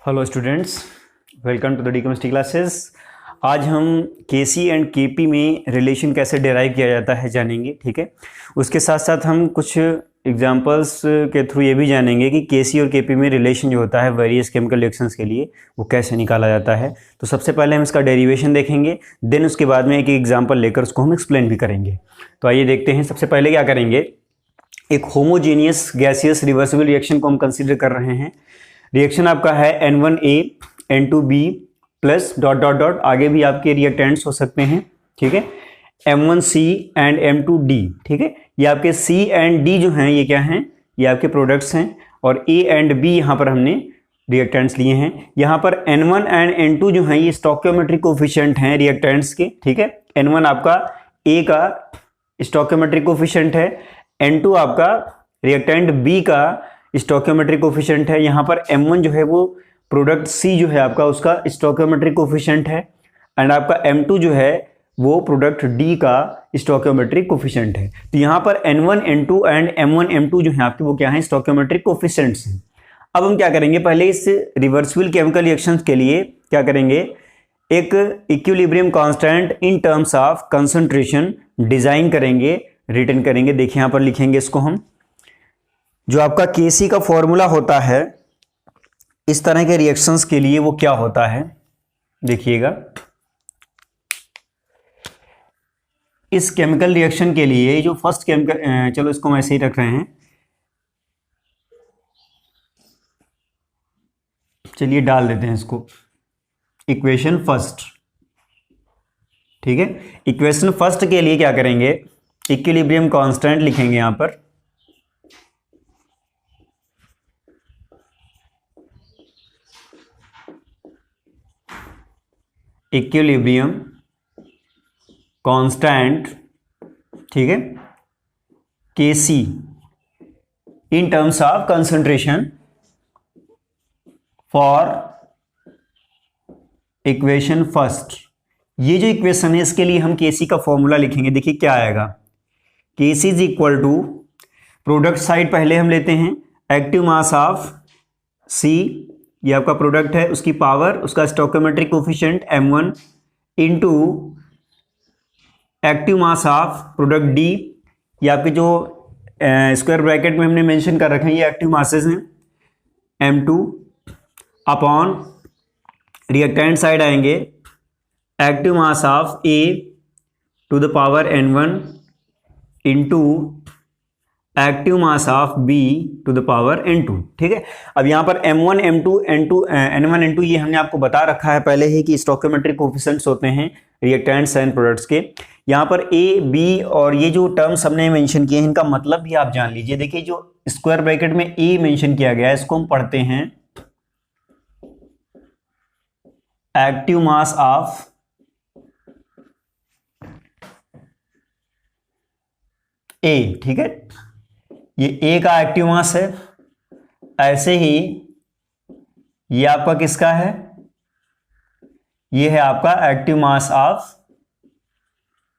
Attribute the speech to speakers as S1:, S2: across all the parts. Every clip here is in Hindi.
S1: Hello students, welcome to the D chemistry classes. आज हम केसी एंड केपी में रिलेशन कैसे डिराइव किया जाता है जानेंगे। ठीक है, उसके साथ साथ हम कुछ एग्जांपल्स के थ्रू ये भी जानेंगे कि केसी और केपी में रिलेशन जो होता है वेरियस केमिकल रिएक्शंस के लिए वो कैसे निकाला जाता है। तो सबसे पहले हम इसका डेरिवेशन देखेंगे, देन उसके बाद में एक एग्जाम्पल लेकर उसको हम एक्सप्लेन भी करेंगे। तो आइए देखते हैं। सबसे पहले क्या करेंगे, एक होमोजेनियस गैसियस रिवर्सिबल रिएक्शन को हम कंसिडर कर रहे हैं। रिएक्शन आपका है N1A N2B plus dot dot dot, आगे भी आपके रिएक्टेंट्स हो सकते हैं। ठीक है, M1C एंड M2D। ठीक है, ये आपके C एंड D जो हैं ये क्या हैं, ये आपके प्रोडक्ट्स हैं, और A एंड B यहाँ पर हमने रिएक्टेंट्स लिए हैं। यहाँ पर N1 एंड N2 जो हैं ये स्टोइकियोमेट्रिक कोफिशिएंट हैं रिएक्टेंट्स के। ठीक है, N1 आपका A का स्टोइकियोमेट्रिक कोफिशिएंट है, N2 आपका रिएक्टेंट B का स्टोइकियोमेट्रिक कोफिशिएंट है। यहाँ पर M1 जो है वो प्रोडक्ट C जो है आपका उसका स्टोइकियोमेट्रिक कोफिशिएंट है, एंड आपका M2 जो है वो प्रोडक्ट D का स्टोइकियोमेट्रिक कोफिशिएंट है। तो यहाँ पर N1 N2 and M1 M2 जो है आपके वो क्या है, स्टोइकियोमेट्रिक कोफिशिएंट्स हैं। अब हम क्या करेंगे, पहले इस रिवर्सिबल केमिकल रिएक्शंस के लिए क्या करेंगे, एक equilibrium constant in terms of concentration design करेंगे, रिटर्न करेंगे। देखिए यहाँ पर लिखेंगे इसको हम, जो आपका केसी का फॉर्मूला होता है इस तरह के रिएक्शंस के लिए वो क्या होता है देखिएगा। इस केमिकल रिएक्शन के लिए जो फर्स्ट केमिकल, चलो इसको हम ऐसे ही रख रहे हैं, चलिए डाल देते हैं इसको इक्वेशन फर्स्ट। ठीक है, इक्वेशन फर्स्ट के लिए क्या करेंगे, इक्विलिब्रियम कांस्टेंट लिखेंगे यहां पर, इक्विलिब्रियम कांस्टेंट। ठीक है, KC in terms of concentration for equation first. ये जो इक्वेशन है इसके लिए हम केसी का फॉर्मूला लिखेंगे। देखिए क्या आएगा, KC is equal to, product side पहले हम लेते हैं, एक्टिव मास ऑफ सी, ये आपका प्रोडक्ट है, उसकी पावर, उसका stoichiometric coefficient M1 into active mass of product D। ये आपके जो स्क्वायर ब्रैकेट में हमने मेंशन कर रखे हैं ये एक्टिव मासेस हैं, M2 अपॉन रिएक्टेंट साइड आएंगे active mass of A to the power N1 into active mass of B to the power N2। ठीक है, अब यहाँ पर M1 M2 N1 N2 ये हमने आपको बता रखा है पहले ही कि स्टोइकियोमेट्रिक कोफिशिएंट्स होते हैं रिएक्टेंट्स एंड प्रोडक्ट्स के। यहाँ पर A B और ये जो टर्म्स हमने मेंशन किए हैं इनका मतलब भी आप जान लीजिए। देखिए जो स्क्वायर ब्रैकेट में A मेंशन किया गया है इसको हम पढ़ते हैं एक्टिव मास ऑफ A। ठीक है, ये A का एक्टिव मास है, ऐसे ही ये आपका किसका है, ये है आपका active mass of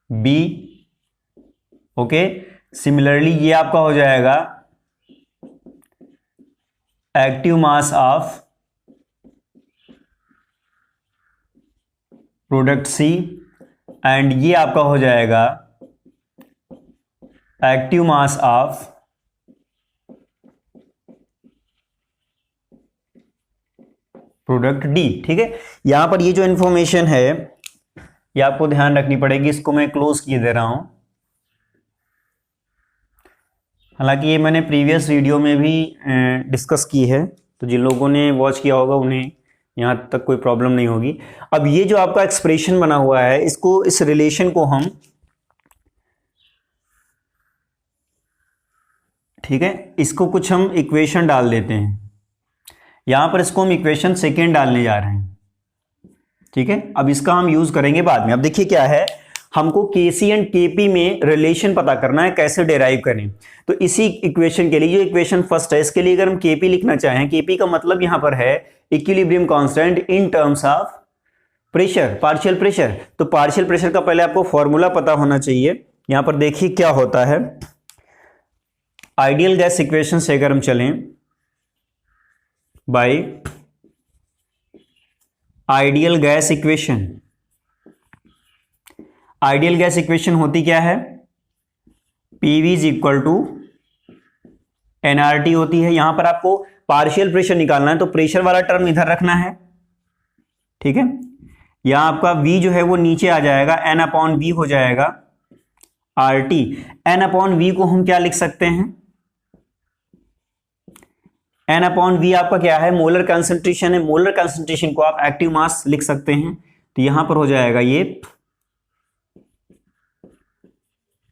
S1: B। Okay, similarly ये आपका हो जाएगा active mass of product C, and ये आपका हो जाएगा active mass of product D। ठीक है, यहां पर ये जो इंफॉर्मेशन है ये आपको ध्यान रखनी पड़ेगी, इसको मैं क्लोज किए दे रहा हूं। हालांकि ये मैंने प्रीवियस वीडियो में भी डिस्कस की है, तो जिन लोगों ने वॉच किया होगा उन्हें यहां तक कोई प्रॉब्लम नहीं होगी। अब ये जो आपका एक्सप्रेशन बना हुआ है इसको, इस रिलेशन को हम, ठीक है, इसको कुछ हम इक्वेशन डाल देते हैं। यहां पर इसको हम इक्वेशन सेकेंड डालने जा रहे हैं। ठीक है, अब इसका हम यूज करेंगे बाद में। अब देखिए क्या है, हमको केसी एंड केपी में रिलेशन पता करना है, कैसे डिराइव करें। तो इसी इक्वेशन के लिए, जो इक्वेशन फर्स्ट है इसके लिए अगर हम केपी लिखना चाहें, केपी का मतलब यहां पर है equilibrium constant in terms of pressure, partial pressure. तो पार्शियल प्रेशर का पहले आपको फॉर्मूला पता होना चाहिए। यहां पर देखिए क्या होता है, आइडियल गैस इक्वेशन से अगर हम चलें by ideal gas equation. Ideal gas equation होती क्या है? PV is equal to NRT होती है। यहां पर आपको पार्शियल प्रेशर निकालना है तो प्रेशर वाला टर्म इधर रखना है, ठीक है। यहां आपका V जो है वो नीचे आ जाएगा, N अपॉन वी हो जाएगा RT। N अपॉन वी को हम क्या लिख सकते हैं? N अपॉन वी आपका क्या है? मोलर कंसंट्रेशन है। मोलर कंसंट्रेशन को आप एक्टिव मास लिख सकते हैं, तो यहां पर हो जाएगा ये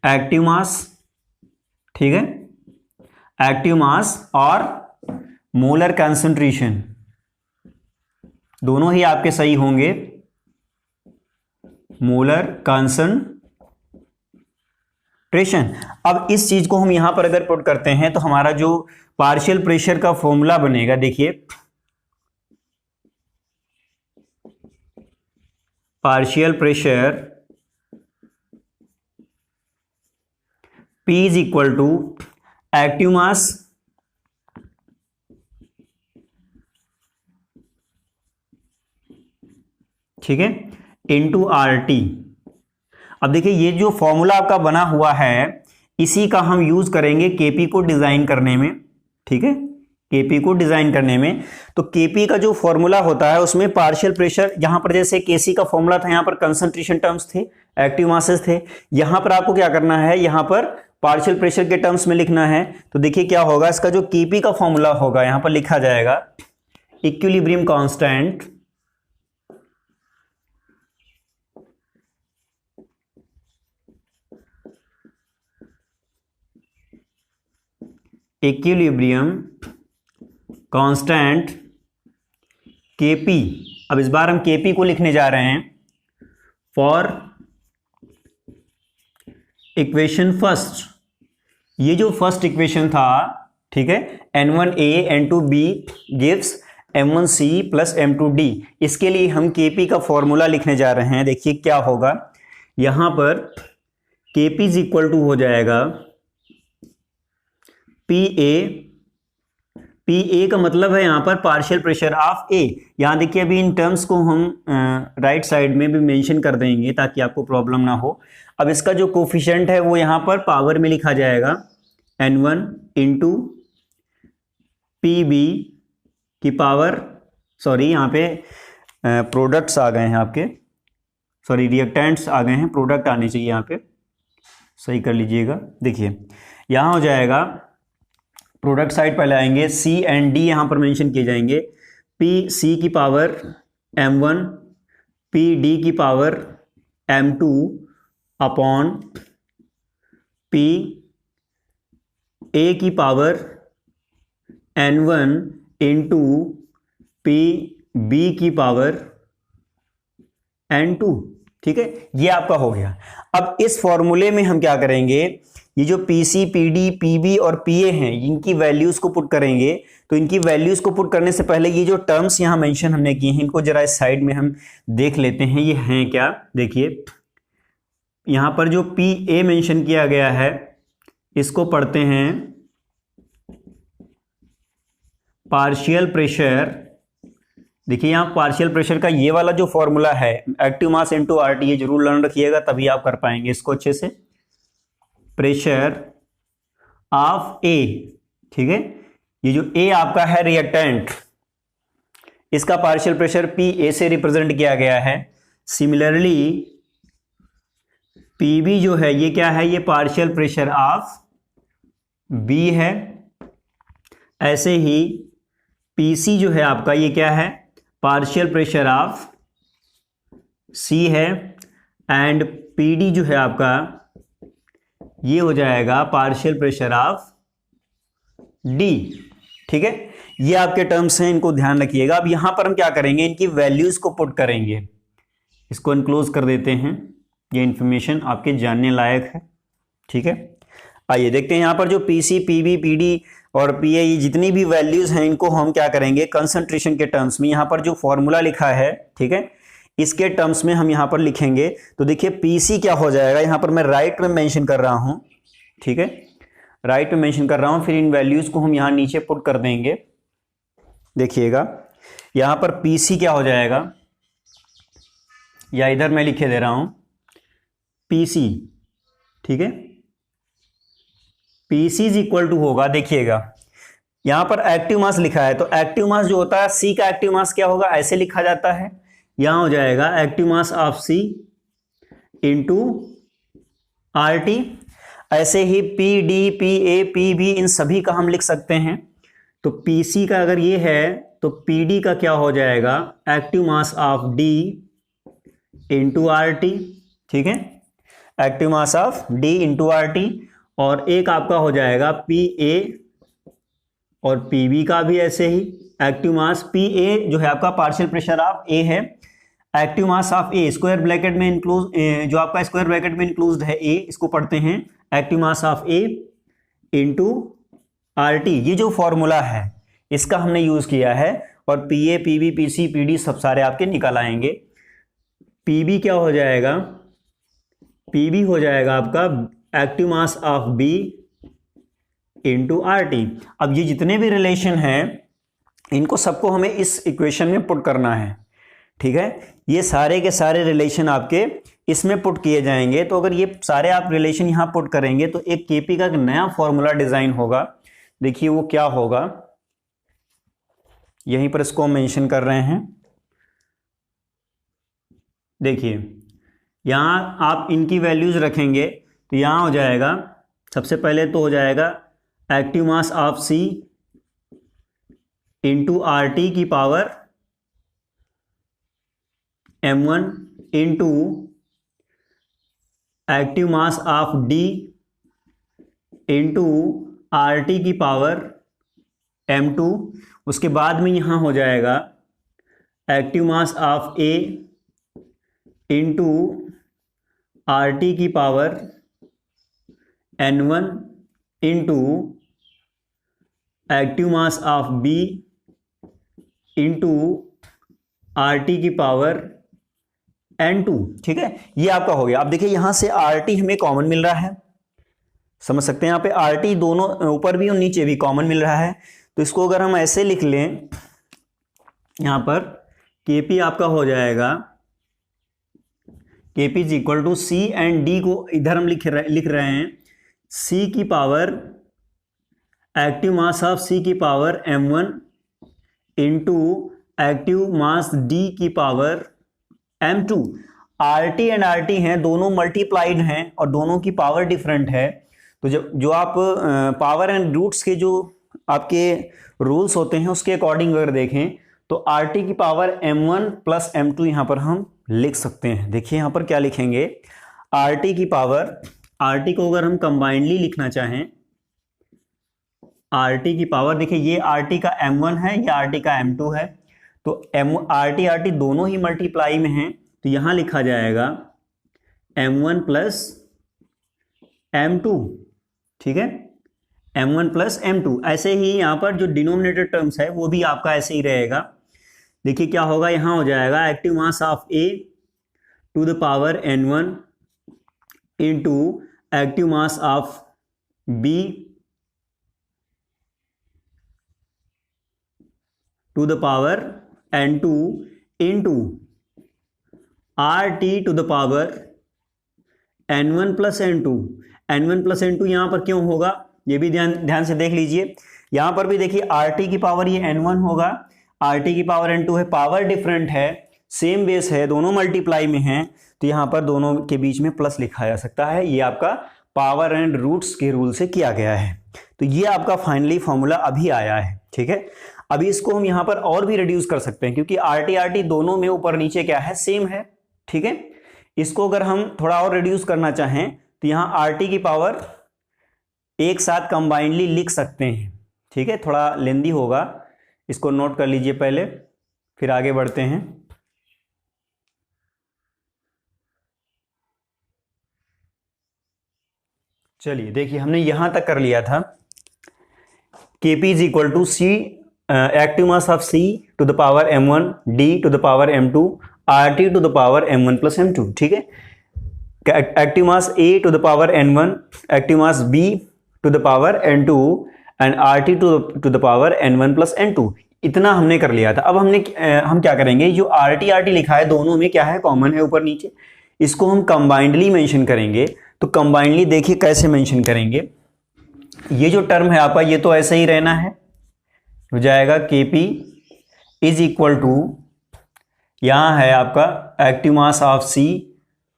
S1: एक्टिव मास, ठीक है। एक्टिव मास और मोलर कंसंट्रेशन दोनों ही आपके सही होंगे। Molar concentration. अब इस चीज को हम यहां पर अगर पुट करते हैं तो हमारा जो पार्शियल प्रेशर का फॉर्मूला बनेगा, देखिए partial pressure P is equal to active mass ठीक है इनटू RT। अब देखिए ये जो फॉर्मूला आपका बना हुआ है इसी का हम यूज करेंगे केपी को डिजाइन करने में, ठीक है। केपी को डिजाइन करने में तो केपी का जो फॉर्मूला होता है उसमें पार्शियल प्रेशर, यहां पर जैसे केसी का फॉर्मूला था, यहां पर कंसंट्रेशन टर्म्स थे, एक्टिव मासेस थे। यहां पर आपको क्या करना है? यहां पर पार्शियल प्रेशर के टर्म्स में लिखना है। तो देखिए क्या होगा, इसका जो केपी का फॉर्मूला होगा यहां पर लिखा जाएगा इक्विलिब्रियम कांस्टेंट केपी। अब इस बार हम केपी को लिखने जा रहे हैं फॉर इक्वेशन फर्स्ट। ये जो फर्स्ट इक्वेशन था, ठीक है, N1A N2B gives M1C plus M2D, इसके लिए हम केपी का फॉर्मूला लिखने जा रहे हैं। देखिए क्या होगा, यहां पर केपी इज इक्वल टू हो जाएगा PA का मतलब है यहां पर पार्शियल प्रेशर ऑफ A। यहां देखिए अभी इन टर्म्स को हम राइट साइड में भी मेंशन कर देंगे ताकि आपको प्रॉब्लम ना हो। अब इसका जो कोफिशिएंट है वो यहां पर पावर में लिखा जाएगा N1 इंटू PB की पावर, सॉरी यहाँ पे प्रोडक्ट्स आ गए हैं आपके, सॉरी रिएक्टेंट्स आ गए हैं, प्रोडक्ट आने चाहिए यहाँ पे, सही कर लीजिएगा। देखिए यहाँ हो जाएगा, प्रोडक्ट साइड पहले आएंगे, C एंड D यहाँ पर मेंशन किए जाएंगे। PC की पावर M1, PD की पावर M2 अपॉन PA की पावर N1 इंटू PB की पावर N2, ठीक है। ये आपका हो गया। अब इस फॉर्मूले में हम क्या करेंगे, ये जो PC, PD, PB और PA हैं इनकी वैल्यूज को पुट करेंगे। तो इनकी वैल्यूज को पुट करने से पहले ये जो टर्म्स यहां मेंशन हमने किए हैं इनको जरा इस साइड में हम देख लेते हैं, ये हैं क्या। देखिए यहां पर जो PA मेंशन किया गया है इसको पढ़ते हैं पार्शियल प्रेशर। देखिए यहां पार्शियल प्रेशर का ये वाला जो फॉर्मूला है एक्टिव मास इनटू RT, ये जरूर लर्न रखिएगा तभी आप कर पाएंगे इसको अच्छे से। प्रेशर ऑफ A, ठीक है, ये जो A आपका है रिएक्टेंट, इसका पार्शियल प्रेशर PA से रिप्रेजेंट किया गया है। सिमिलरली PB जो है ये क्या है, ये पार्शियल प्रेशर ऑफ B है। ऐसे ही PC जो है आपका ये क्या है, पार्शियल प्रेशर ऑफ C है। एंड PD जो है आपका ये हो जाएगा पार्शियल प्रेशर ऑफ D, ठीक है। ये आपके टर्म्स हैं, इनको ध्यान रखिएगा। अब यहां पर हम क्या करेंगे, इनकी वैल्यूज को पुट करेंगे। इसको इनक्लोज कर देते हैं, ये इंफॉर्मेशन आपके जानने लायक है, ठीक है। आइए देखते हैं यहां पर जो PC, PB, PD और PA ये जितनी भी वैल्यूज हैं इनको हम क्या करेंगे कंसंट्रेशन के टर्म्स में, यहां पर जो फॉर्मूला लिखा है, ठीक है, इसके टर्म्स में हम यहां पर लिखेंगे। तो देखिए PC क्या हो जाएगा, यहां पर मैं राइट में मेंशन कर रहा हूं, ठीक है, राइट में मेंशन कर रहा हूं, फिर इन वैल्यूज को हम यहां नीचे पुट कर देंगे। देखिएगा यहां पर PC क्या हो जाएगा, या इधर मैं लिखे दे रहा हूं PC, ठीक है। PC इज इक्वल टू होगा, देखिएगा यहां पर एक्टिव मास लिखा है, तो एक्टिव मास जो होता है C का एक्टिव मास क्या होगा, ऐसे लिखा जाता है, यहां हो जाएगा active mass of C into RT। ऐसे ही PD, PA, PB इन सभी का हम लिख सकते हैं। तो PC का अगर ये है तो PD का क्या हो जाएगा, active mass of D into RT, ठीक है, active mass of D into RT। और एक आपका हो जाएगा PA और PB का भी ऐसे ही एक्टिव मास, PA जो है आपका पार्शियल प्रेशर ऑफ A है, active mass of A square bracket में इंक्लूड, जो आपका स्क्वायर ब्रैकेट में इंक्लूड है A, इसको पढ़ते हैं active mass of A into RT। ये जो फॉर्मूला है इसका हमने यूज किया है, और PA, PB, PC, PD सब सारे आपके निकल आएंगे। PB क्या हो जाएगा, PB हो जाएगा आपका active mass of B into RT। अब ये जितने भी रिलेशन हैं इनको सबको हमें इस इक्वेशन में पुट करना है, ठीक है। ये सारे के सारे रिलेशन आपके इसमें पुट किए जाएंगे। तो अगर ये सारे आप रिलेशन यहां पुट करेंगे तो एक KP का एक नया फॉर्मूला डिजाइन होगा। देखिए वो क्या होगा, यहीं पर इसको मेंशन कर रहे हैं। देखिए यहां आप इनकी वैल्यूज रखेंगे तो यहां हो जाएगा, सबसे पहले तो हो जाएगा active mass of C into RT की power M1 into active mass of D into RT की पावर M2। उसके बाद में यहां हो जाएगा active mass of A into RT की power N1 into active mass of B into RT की पावर N2, ठीक है। ये आपका हो गया। अब देखिए यहां से RT हमें कॉमन मिल रहा है, समझ सकते हैं, यहाँ पे RT दोनों ऊपर भी और नीचे भी कॉमन मिल रहा है। तो इसको अगर हम ऐसे लिख लें, यहां पर KP आपका हो जाएगा, KP is equal to C and D को इधर हम लिख रहे हैं C की power active mass of C की power M1 into active mass D की power M2। RT and RT हैं, दोनों मल्टीप्लाइड हैं और दोनों की पावर डिफरेंट है। तो जो आप पावर एंड रूट्स के जो आपके रूल्स होते हैं उसके अकॉर्डिंग अगर देखें तो RT की पावर M1 प्लस M2 यहां पर हम लिख सकते हैं। देखिए यहां पर क्या लिखेंगे, RT की पावर, RT को अगर हम कंबाइंडली लिखना चाहें, RT की पावर, देखिए ये RT का M1 है, ये RT का M2 है, तो RT दोनों ही मल्टीप्लाई में हैं, तो यहां लिखा जाएगा M1 प्लस M2, ठीक है, M1 प्लस M2। ऐसे ही यहां पर जो डिनोमिनेटर टर्म्स है वो भी आपका ऐसे ही रहेगा। देखिए क्या होगा, यहां हो जाएगा active mass of A to the power N1 into active mass of B to the power N2 into RT to the power N1 plus N2। N1 plus N2 यहां पर क्यों होगा, ये भी ध्यान से देख लीजिए। यहां पर भी देखिए RT की पावर ये N1 होगा, RT की पावर N2 है, पावर डिफरेंट है, सेम बेस है, दोनों मल्टीप्लाई में हैं, तो यहां पर दोनों के बीच में प्लस लिखा जा सकता है। ये आपका पावर एंड रूट्स के रूल से किया गया है। तो ये आपका फाइनली फॉर्मूला अभी आया है, ठीक है। अभी इसको हम यहां पर और भी रिड्यूस कर सकते हैं क्योंकि RT दोनों में ऊपर नीचे क्या है, सेम है, ठीक है। इसको अगर हम थोड़ा और रिड्यूस करना चाहें तो यहां RT की पावर एक साथ कंबाइंडली लिख सकते हैं, ठीक है। थोड़ा लेंदी होगा, इसको नोट कर लीजिए पहले, फिर आगे बढ़ते हैं। चलिए देखिए हमने यहां तक कर लिया था, KP is equal to C active mass of C to the power M1, D to the power M2, RT to the power M1 plus M2, ठीक है। Active mass A to the power N1, active mass B to the power N2 and RT to the power N1 plus N2। इतना हमने कर लिया था। अब हम क्या करेंगे, जो आर टी लिखा है दोनों में क्या है, कॉमन है ऊपर नीचे, इसको हम कंबाइंडली मेंशन करेंगे। तो कंबाइंडली देखिए कैसे मेंशन करेंगे, ये जो टर्म है आपका ये तो ऐसे ही रहना है, हो जाएगा Kp इज इक्वल टू, यहां है आपका active mass of C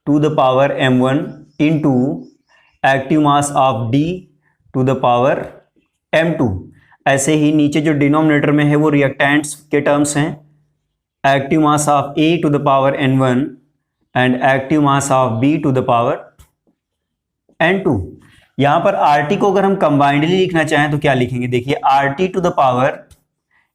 S1: to the power m1 into active mass of D to the power m2। ऐसे ही नीचे जो डिनोमिनेटर में है वो रिएक्टेंट्स के टर्म्स हैं, active mass of A to the power n1 and active mass of B to the power n2। यहां पर RT को अगर हम कंबाइंडली लिखना चाहें तो क्या लिखेंगे, देखिए RT टू द पावर,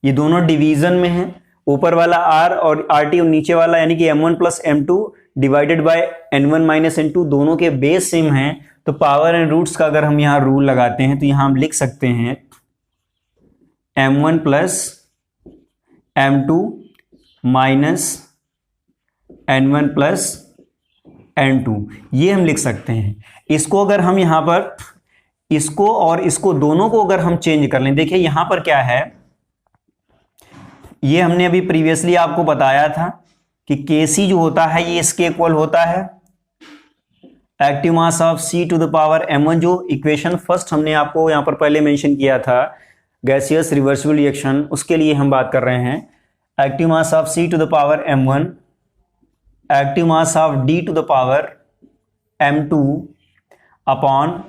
S1: ये दोनों डिवीजन में है, ऊपर वाला R और RT और नीचे वाला यानी कि m1 plus m2 divided by n1 minus n2, दोनों के बेस सेम हैं। तो पावर एंड रूट्स का अगर हम यहाँ रूल लगाते हैं तो यहाँ हम लिख सकते हैं m1 plus m2 minus n1 plus n2, ये हम लिख सकते हैं। इसको अगर हम यहाँ पर इसको और इसको दोनों को अगर हम चेंज कर लें, देखिए यहाँ पर क्या है, ये हमने अभी प्रीवियसली आपको बताया था कि Kc जो होता है ये इसके इक्वल होता है active mass of C to the power m1, जो इक्वेशन फर्स्ट हमने आपको यहाँ पर पहले मेंशन किया था गैसियस रिवर्सिबल रिएक्शन, उसके लिए हम बात कर रहे हैं। Active mass of C to the power m1 active mass of D to the power m2 upon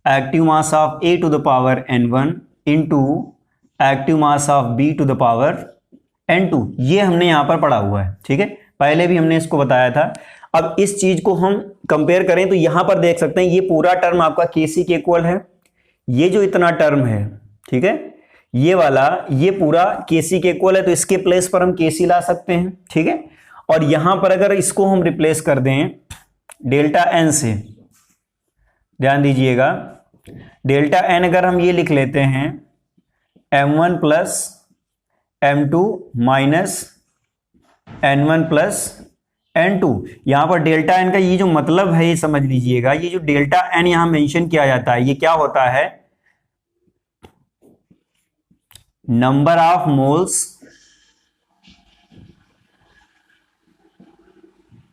S1: active mass of A to the power n1 into active mass of B to the power n2, ये हमने यहां पर पढ़ा हुआ है, ठीक है, पहले भी हमने इसको बताया था। अब इस चीज को हम कंपेयर करें तो यहां पर देख सकते हैं ये पूरा टर्म आपका Kc के इक्वल है, ये जो इतना टर्म है, ठीक है, ये वाला ये पूरा Kc के इक्वल है, तो इसके प्लेस पर हम Kc ला सकते हैं, ठीक है। और यहां पर अगर इसको हम रिप्लेस कर दें डेल्टा n से, ध्यान दीजिएगा, डेल्टा n अगर हम ये लिख लेते हैं m1 plus m2 minus n1 plus n2, यहां पर डेल्टा n का ये जो मतलब है ये समझ लीजिएगा, ये जो डेल्टा n यहां मेंशन किया जाता है ये क्या होता है, number of moles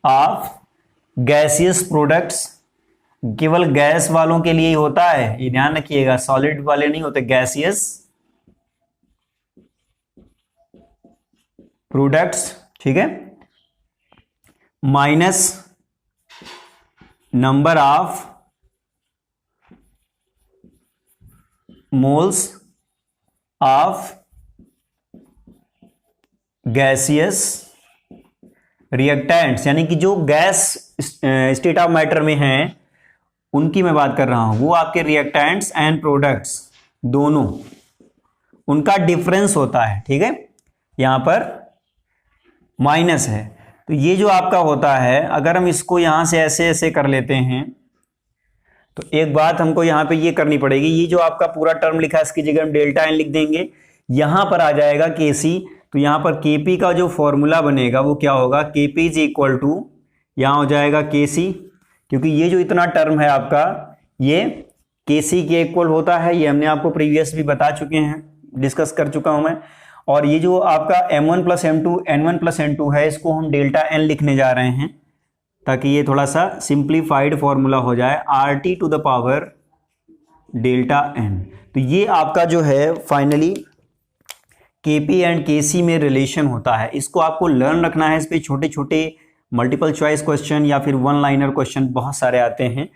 S1: of gaseous products, केवल गैस वालों के लिए ही होता है, ये ध्यान रखिएगा, सॉलिड वाले नहीं होते, गैसियस प्रोडक्ट्स, ठीक है, minus number of moles of gaseous reactants, यानी कि जो गैस स्टेट ऑफ मैटर में हैं उनकी मैं बात कर रहा हूं, वो आपके रिएक्टेंट्स एंड प्रोडक्ट्स दोनों, उनका डिफरेंस होता है, ठीक है, यहां पर माइनस है। तो ये जो आपका होता है, अगर हम इसको यहां से ऐसे ऐसे कर लेते हैं तो एक बात हमको यहां पे ये करनी पड़ेगी, ये जो आपका पूरा टर्म लिखा है इसकी जगह हम डेल्टा n लिख देंगे, यहां पर आ जाएगा Kc, तो यहां पर Kp का जो फॉर्मूला बनेगा वो क्या होगा, Kp इज इक्वल टू, यहां हो जाएगा Kc, क्योंकि ये जो इतना टर्म है आपका ये Kc के इक्वल होता है, ये हमने आपको प्रीवियस भी बता चुके हैं, डिस्कस कर चुका हूं मैं। और ये जो आपका m1 plus m2 n1 plus n2 है, इसको हम डेल्टा n लिखने जा रहे हैं ताकि ये थोड़ा सा सिंप्लीफाइड फॉर्मूला हो जाए, RT to the power delta n। तो ये आपका जो है फाइनली Kp एंड Kc में रिलेशन होता है, इसको आपको लर्न रखना है। इस पे छोटे छोटे मल्टीपल चॉइस क्वेश्चन या फिर वन लाइनर क्वेश्चन बहुत सारे आते हैं,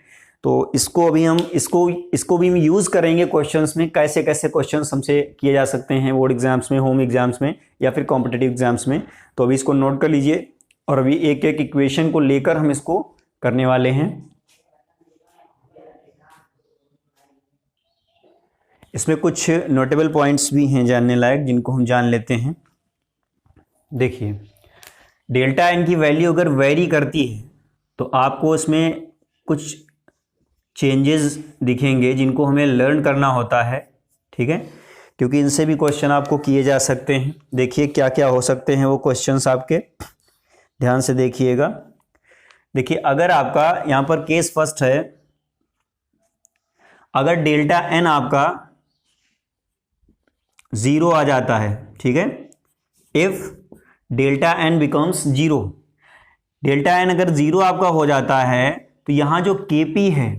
S1: तो इसको अभी हम इसको भी हम यूज़ करेंगे क्वेश्चंस में, कैसे कैसे क्वेश्चंस हमसे किए जा सकते हैं बोर्ड एग्जाम्स में, होम एग्जाम्स में या फिर कॉम्पिटिटिव एग्जाम्स में। तो अभी इसको नोट कर लीजिए और अभी एक एक इक्वेशन को लेकर हम इसको करने वाले हैं। इसमें कुछ नोटेबल पॉइंट्स भी हैं जानने लायक, जिनको हम जान लेते हैं। देखिए, डेल्टा n की वैल्यू अगर वेरी करती है तो आपको इसमें कुछ चेंजेस दिखेंगे जिनको हमें लर्न करना होता है, ठीक है, क्योंकि इनसे भी क्वेश्चन आपको किए जा सकते हैं। देखिए क्या क्या हो सकते हैं वो क्वेश्चंस आपके, ध्यान से देखिएगा। देखिए, अगर आपका यहाँ पर केस फर्स्ट है, अगर डेल्टा n आपका जीरो आ जाता है, ठीक है। If delta N becomes zero, delta N अगर जीरो आपका हो जाता है तो यहां जो केपी है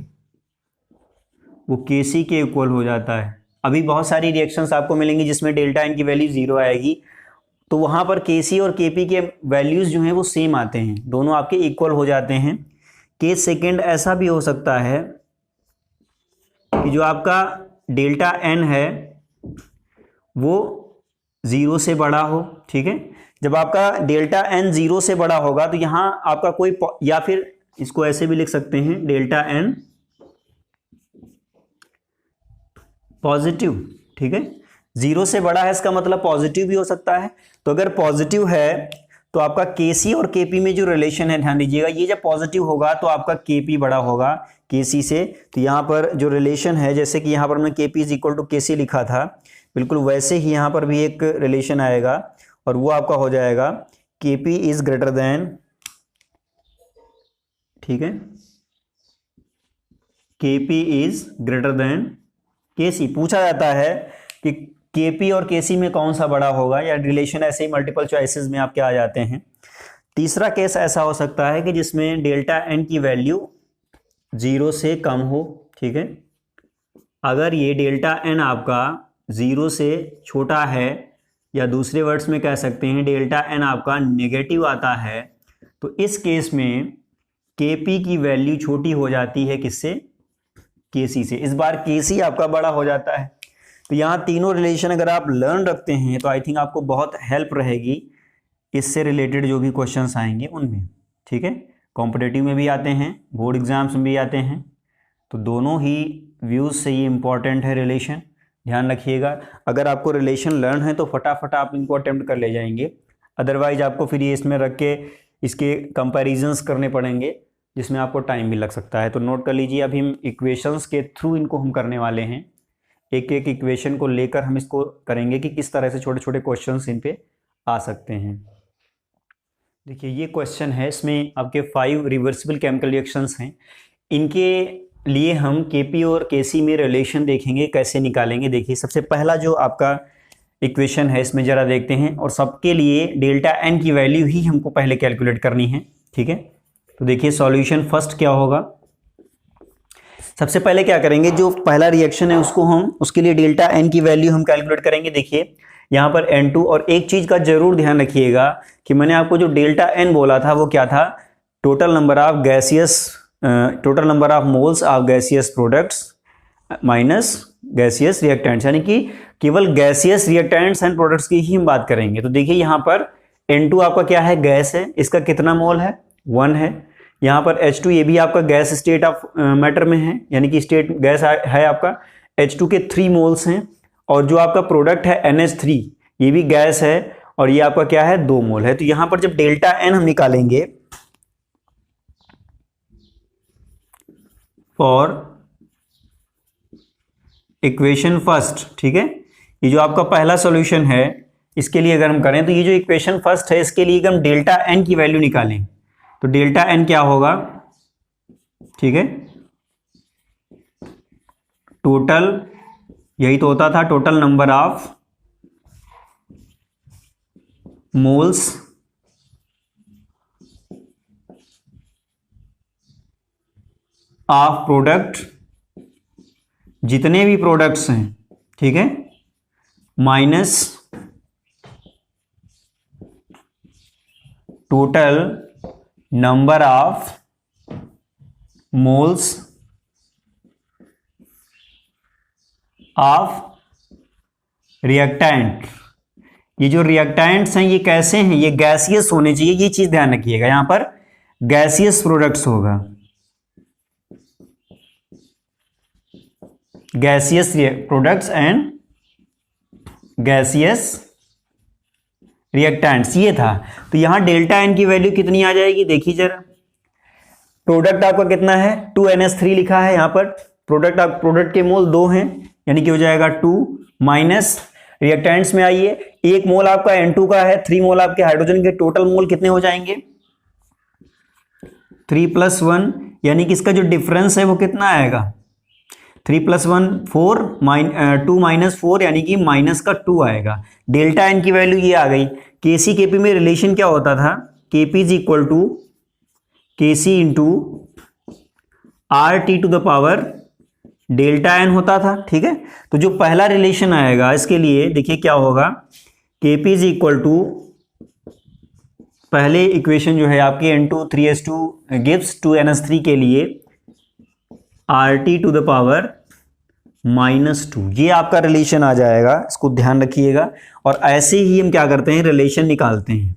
S1: वो केसी के इक्वल हो जाता है। अभी बहुत सारी रिएक्शंस आपको मिलेंगी जिसमें डेल्टा एन की वैल्यू जीरो आएगी, तो वहां पर केसी और केपी के वैल्यूज जो हैं वो सेम आते हैं, दोनों आपके इक्वल हो जाते हैं। केस सेकेंड ऐसा भी हो सकता है कि जो आपका डेल्टा एन है वो जीरो से बड़ा हो, ठीक है। जब आपका डेल्टा एन जीरो से बड़ा होगा तो यहां आपका कोई, या फिर इसको ऐसे भी लिख सकते हैं, डेल्टा एन पॉजिटिव, ठीक है। जीरो से बड़ा है इसका मतलब पॉजिटिव भी हो सकता है। तो अगर पॉजिटिव है तो आपका केसी और केपी में जो रिलेशन है, ध्यान दीजिएगा, ये जब पॉजिटिव होगा तो आपका केपी बड़ा होगा केसी से। तो यहाँ पर जो रिलेशन है, जैसे कि यहाँ पर हमने केपी इज इक्वल टू केसी लिखा था, बिल्कुल वैसे ही यहाँ पर भी एक रिलेशन आएगा और वो आपका हो जाएगा केपी इज ग्रेटर देन, ठीक है, केपी इज ग्रेटर देन केसी। पूछा जाता है कि केपी और केसी में कौन सा बड़ा होगा, या रिलेशन ऐसे ही मल्टीपल चॉइसेस में आपके आ जाते हैं। तीसरा केस ऐसा हो सकता है कि जिसमें डेल्टा एन की वैल्यू जीरो से कम हो, ठीक है। अगर ये डेल्टा एन आपका जीरो से छोटा है, या दूसरे वर्ड्स में कह सकते हैं डेल्टा एन आपका नेगेटिव आता है, तो इस केस में केपी की वैल्यू छोटी हो जाती है किससे, केसी से। इस बार केसी आपका बड़ा हो जाता है। तो यहाँ तीनों रिलेशन अगर आप लर्न रखते हैं तो आई थिंक आपको बहुत हेल्प रहेगी इससे रिलेटेड जो भी क्वेश्चंस आएंगे उनमें, ठीक है। कॉम्पिटिटिव में भी आते हैं, बोर्ड एग्जाम्स में भी आते हैं, तो दोनों ही व्यूज़ से ये इंपॉर्टेंट है रिलेशन, ध्यान रखिएगा। अगर आपको रिलेशन लर्न है तो फटाफट आप इनको अटेम्प्ट कर ले जाएंगे, अदरवाइज आपको फिर ये इसमें रख के इसके कंपैरिजंस करने पड़ेंगे जिसमें आपको टाइम भी लग सकता है। तो नोट कर लीजिए, अभी हम इक्वेशंस के थ्रू इनको हम करने वाले हैं, एक एक इक्वेशन को लेकर हम इसको करेंगे कि किस तरह से छोटे छोटे क्वेश्चंस इन पे आ सकते हैं। देखिए ये क्वेश्चन है, इसमें आपके 5 रिवर्सिबल केमिकल रिएक्शंस हैं, इनके लिए हम केपी और केसी में रिलेशन देखेंगे कैसे निकालेंगे। देखिए सबसे पहला जो आपका इक्वेशन है इसमें जरा देखते हैं, और सबके लिए डेल्टा एन की वैल्यू ही हमको पहले कैलकुलेट करनी है, ठीक है। तो देखिए सॉल्यूशन फर्स्ट क्या होगा, सबसे पहले क्या करेंगे, जो पहला रिएक्शन है उसको हम, उसके लिए डेल्टा एन की वैल्यू हम कैलकुलेट करेंगे। देखिए यहाँ पर N2, और एक चीज का जरूर ध्यान रखिएगा कि मैंने आपको जो डेल्टा एन बोला था वो क्या था, total number of gaseous, total number of moles of gaseous products minus gaseous reactants, यानी कि केवल गैसियस रिएक्टेंट्स एंड प्रोडक्ट्स की ही हम बात करेंगे। तो देखिए यहाँ पर N2 आपका क्या है, गैस है, इसका कितना मोल है, 1 है। यहाँ पर H2 ये भी आपका गैस स्टेट ऑफ मैटर में है, यानी कि स्टेट गैस है आपका, H2 के 3 मोल्स हैं, और जो आपका प्रोडक्ट है NH3 ये भी गैस है, और ये आपका क्या है, 2 मोल है। तो यहाँ पर जब डेल्टा एन हम निकालेंगे फॉर इक्वेशन फर्स्ट, ठीक है, ये जो आपका पहला सॉल्यूशन है इसके लिए अगर हम करें तो ये जो इक्वेशन फर्स्ट है इसके लिए हम डेल्टा एन की वैल्यू निकालें, तो डेल्टा एन क्या होगा, ठीक है, टोटल, यही तो होता था, total number of moles of product, जितने भी प्रोडक्ट्स हैं, ठीक है, minus total number of moles of reactant. ये जो रिएक्टेंट्स हैं ये कैसे हैं, ये गैसियस होने चाहिए, ये चीज ध्यान रखिएगा, यहां पर गैसियस प्रोडक्ट्स होगा, gaseous products and gaseous reactants, ये था। तो यहां डेल्टा एन की वैल्यू कितनी आ जाएगी, देखिए जरा, प्रोडक्ट आपका कितना है, 2NH3 लिखा है यहां पर, प्रोडक्ट के मोल 2 हैं, यानी कि हो जाएगा 2, माइनस रिएक्टेंट्स में आइए, 1 मोल आपका N2 का है, 3 मोल आपके हाइड्रोजन के, टोटल मोल कितने हो जाएंगे, 3 + 1, यानी कि इसका जो डिफरेंस है वो कितना आएगा, 3+1 4, 2 - 4 यानी कि माइनस का 2 आएगा। डेल्टा एन की वैल्यू ये आ गई। केसी केपी में रिलेशन क्या होता था, KP is equal to KC into R T to the power delta N होता था, ठीक है। तो जो पहला रिलेशन आएगा इसके लिए देखिए क्या होगा, केपी इज इक्वल टू, पहले इक्वेशन जो है आपकी N2 3s2 गिव्स 2ns3 के लिए RT टू द पावर -2, ये आपका रिलेशन आ जाएगा, इसको ध्यान रखिएगा। और ऐसे ही हम क्या करते हैं, रिलेशन निकालते हैं।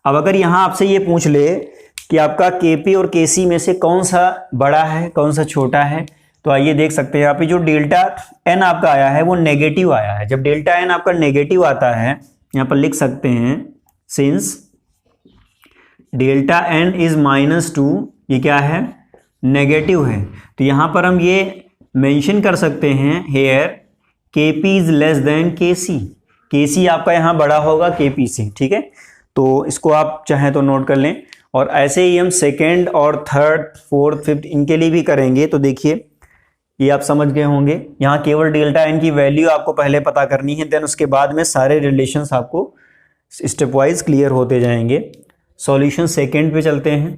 S1: अब अगर यहाँ आपसे ये पूछ ले कि आपका KP और KC में से कौन सा बड़ा है कौन सा छोटा है, तो आइए देख सकते हैं यहाँ पे जो डेल्टा एन आपका आया है वो नेगेटिव आया है। जब डेल्टा एन आपका नेगेटिव आता है, यहाँ पर लिख सकते हैं सिंस डेल्टा एन इज -2, ये क्या है, नेगेटिव है। तो यहाँ पर हम ये मेंशन कर सकते हैं here KP is less than KC, KC आपका यहाँ बड़ा होगा केपी से, ठीक है। तो इसको आप चाहें तो नोट कर लें। और ऐसे ही हम सेकेंड और थर्ड फोर्थ फिफ्थ इनके लिए भी करेंगे। तो देखिए ये आप समझ गए होंगे, यहाँ केवल डेल्टा एन की वैल्यू आपको पहले पता करनी है, देन उसके बाद में सारे रिलेशंस आपको स्टेप वाइज क्लियर होते जाएंगे। सॉल्यूशन सेकेंड पे चलते हैं।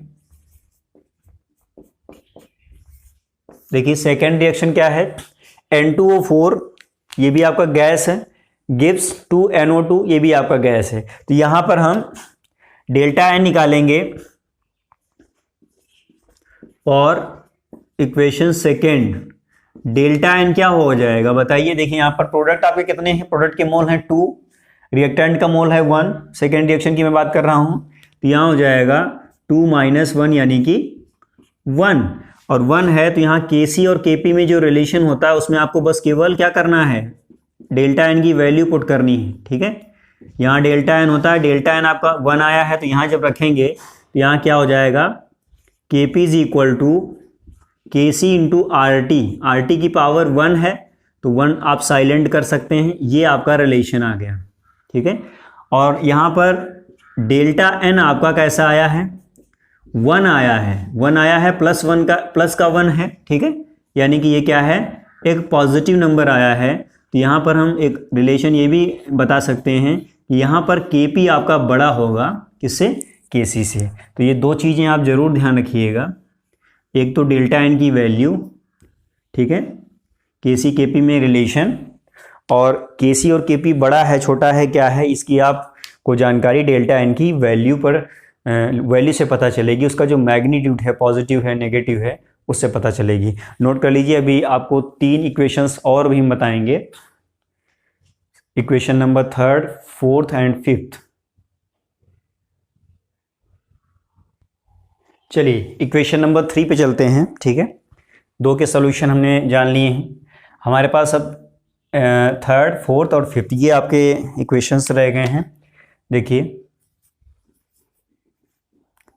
S1: देखिए सेकेंड रिएक्शन क्या है, N2O4 ये भी आपका गैस है, गिव्स 2NO2 ये भी आपका गैस है। तो यहां पर हम डेल्टा एन निकालेंगे और इक्वेशन सेकेंड डेल्टा एन क्या हो जाएगा बताइए। देखिए यहां पर प्रोडक्ट आपके कितने हैं, प्रोडक्ट के मोल हैं 2, रिएक्टेंट का मोल है 1, सेकेंड रिएक्शन की मैं बात कर रहा हूं। तो यहाँ हो जाएगा 2 - 1 यानी कि 1, और 1 है तो यहाँ केसी और केपी में जो रिलेशन होता है उसमें आपको बस केवल क्या करना है, डेल्टा एन की वैल्यू पुट करनी है, ठीक है। यहाँ डेल्टा एन होता है, डेल्टा एन आपका 1 आया है, तो यहाँ जब रखेंगे तो यहाँ क्या हो जाएगा, KP is equal to KC into R T की पावर 1 है तो 1 आप साइलेंट कर सकते हैं, ये आपका रिलेशन आ गया, ठीक है। और यहाँ पर डेल्टा एन आपका कैसा आया है, 1 आया है, 1 आया है, +1 का +1 है, ठीक है। यानी कि ये क्या है, एक पॉजिटिव नंबर आया है। तो यहाँ पर हम एक रिलेशन ये भी बता सकते हैं कि यहाँ पर केपी आपका बड़ा होगा किससे, केसी से। तो ये दो चीज़ें आप जरूर ध्यान रखिएगा, एक तो डेल्टा एन की वैल्यू, ठीक है, केसी केपी में रिलेशन, और केसी और केपी बड़ा है छोटा है क्या है इसकी आपको जानकारी डेल्टा एन की वैल्यू पर वैल्यू से पता चलेगी, उसका जो मैग्नीट्यूड है पॉजिटिव है नेगेटिव है उससे पता चलेगी। नोट कर लीजिए, अभी आपको 3 इक्वेशंस और भी हम बताएंगे, इक्वेशन नंबर 3, 4 एंड 5। चलिए इक्वेशन नंबर 3 पे चलते हैं, ठीक है। 2 के सोल्यूशन हमने जान लिए हैं, हमारे पास अब 3rd, 4th और 5th ये आपके इक्वेशंस रह गए हैं। देखिए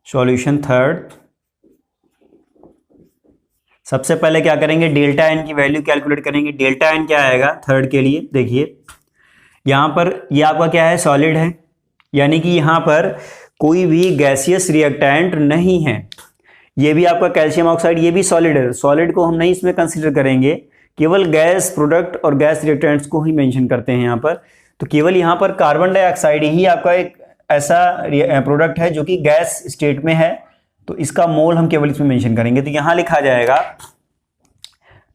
S1: सॉल्यूशन 3rd, सबसे पहले क्या करेंगे, डेल्टा एन की वैल्यू कैलकुलेट करेंगे। डेल्टा एन क्या आएगा 3rd के लिए, देखिए यहाँ पर ये आपका क्या है, सॉलिड है, यानी कि यहाँ पर कोई भी गैसियस रिएक्टेंट नहीं है। ये भी आपका कैल्शियम ऑक्साइड, ये भी सॉलिड है, सॉलिड को हम नहीं इसमें कंसीडर करेंगे, केवल गैस प्रोडक्ट और गैस रिएक्टेंट्स को ही मेंशन करते हैं यहाँ पर। तो केवल यहाँ पर कार्बन डाइऑक्साइड ही आपका एक ऐसा प्रोडक्ट है जो कि गैस स्टेट में है, तो इसका मोल हम केवल इसमें मेंशन करेंगे। तो यहाँ लिखा जाएगा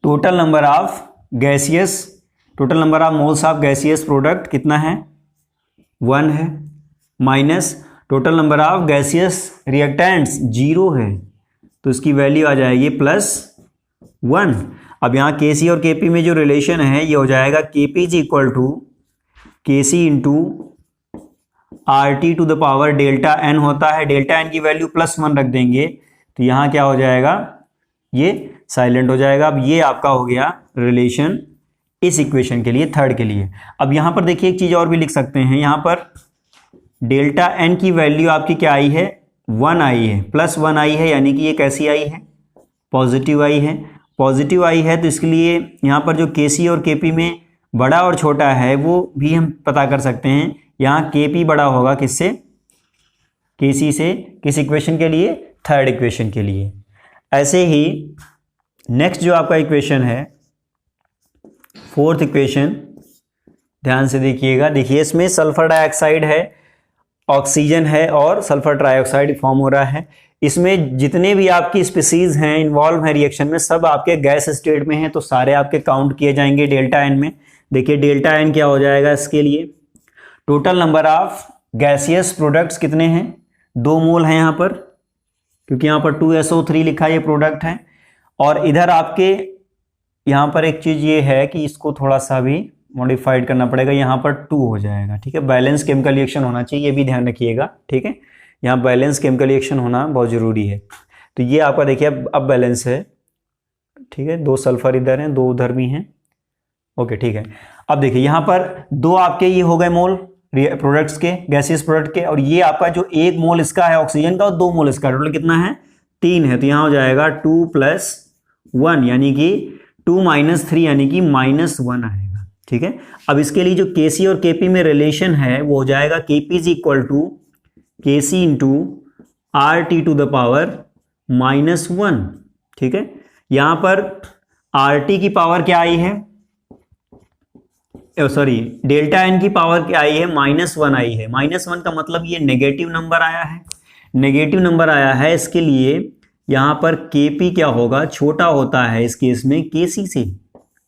S1: total number of moles of gaseous product कितना है, 1 है, minus total number of gaseous reactants 0 है, तो इसकी वैल्यू आ जाएगी +1। अब यहाँ केसी और केपी में जो रिलेशन है ये हो जाएगा KP is equal to KC into RT to the power delta N होता है, डेल्टा एन की वैल्यू +1 रख देंगे तो यहाँ क्या हो जाएगा, ये साइलेंट हो जाएगा। अब ये आपका हो गया रिलेशन इस इक्वेशन के लिए, 3rd के लिए। अब यहाँ पर देखिए एक चीज़ और भी लिख सकते हैं, यहाँ पर डेल्टा एन की वैल्यू आपकी क्या आई है, 1 आई है, +1 आई है, यानी कि ये कैसी आई है, पॉजिटिव आई है। पॉजिटिव आई है तो इसके लिए यहाँ पर जो केसी और केपी में बड़ा और छोटा है वो भी हम पता कर सकते हैं। यहाँ केपी बड़ा होगा किससे, केसी से, किस इक्वेशन के लिए, 3rd इक्वेशन के लिए। ऐसे ही नेक्स्ट जो आपका इक्वेशन है फोर्थ इक्वेशन ध्यान से देखिएगा। देखिए इसमें सल्फर डाइऑक्साइड है, ऑक्सीजन है और सल्फर ट्राइऑक्साइड फॉर्म हो रहा है। इसमें जितने भी आपकी स्पीसीज हैं इन्वॉल्व हैं रिएक्शन में, सब आपके गैस स्टेट में हैं, तो सारे आपके काउंट किए जाएंगे डेल्टा एन में। देखिए डेल्टा एन क्या हो जाएगा इसके लिए, total number of gaseous products कितने हैं, 2 मोल हैं यहाँ पर, क्योंकि यहाँ पर 2SO3 लिखा ये प्रोडक्ट है। और इधर आपके यहाँ पर एक चीज ये है कि इसको थोड़ा सा भी मॉडिफाइड करना पड़ेगा, यहाँ पर 2 हो जाएगा, ठीक है। बैलेंस केमिकल रिएक्शन होना चाहिए, ये भी ध्यान रखिएगा, ठीक है। यहाँ बैलेंस केमिकल रिएक्शन होना बहुत जरूरी है। तो ये आपका देखिए अब बैलेंस है, ठीक है, 2 सल्फर इधर हैं, 2 उधर भी हैं, ओके ठीक है। अब देखिए यहाँ पर 2 आपके ये हो गए मोल प्रोडक्ट्स के, गैसियस प्रोडक्ट के, और ये आपका जो 1 मोल इसका है ऑक्सीजन का और 2 मोल इसका, टोटल कितना है 3 है। तो यहाँ हो जाएगा 2 + 1 यानी कि 2 - 3 यानी कि -1 आएगा, ठीक है। अब इसके लिए जो केसी और केपी में रिलेशन है वो हो जाएगा KP is equal to KC into RT⁻⁻1, ठीक है। यहां पर RT की पावर क्या आई है, सॉरी डेल्टा एन की पावर क्या आई है, -1 आई है। -1 का मतलब ये नेगेटिव नंबर आया है, नेगेटिव नंबर आया है, इसके लिए यहां पर केपी क्या होगा, छोटा होता है इस केस में केसी से,